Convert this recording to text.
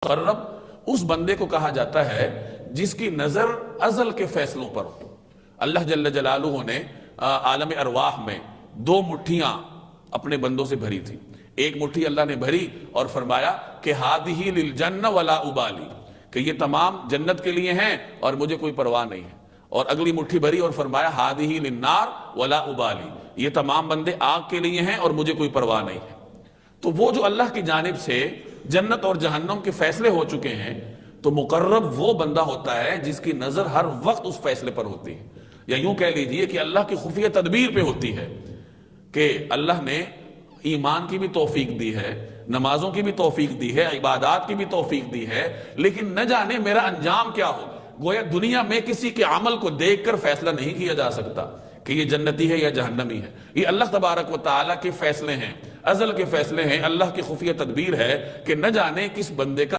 मुकर्रब उस बंदे को कहा जाता है जिसकी नजर अजल के फैसलों पर हो। अल्लाह जल्ल जलालुहु ने आलम अरवाह में दो मुट्ठियां अपने बंदों से भरी थी। एक मुट्ठी अल्लाह ने भरी और फरमाया कि हादिही लिल जन्नह वला उबाली, कि ये तमाम जन्नत के लिए हैं और मुझे कोई परवाह नहीं है। और अगली मुट्ठी भरी और फरमाया हादिही लिन्नार वला उबाली, ये तमाम बंदे आग के लिए हैं और मुझे कोई परवाह नहीं है। तो वो जो अल्लाह की जानिब से जन्नत और जहन्नम के फैसले हो चुके हैं, तो मुकर्रब वो बंदा होता है जिसकी नजर हर वक्त उस फैसले पर होती है, या यूं कह लीजिए कि अल्लाह की खुफिया तदबीर पे होती है कि अल्लाह ने ईमान की भी तौफीक दी है, नमाजों की भी तौफीक दी है, इबादत की भी तौफीक दी है, लेकिन न जाने मेरा अंजाम क्या होगा। गोया दुनिया में किसी के अमल को देखकर फैसला नहीं किया जा सकता कि ये जन्नती है या जहन्नमी है। ये अल्लाह तबारक व तआला के फैसले हैं, अजल के फैसले हैं। अल्लाह की खुफिया तदबीर है कि न जाने किस बंदे का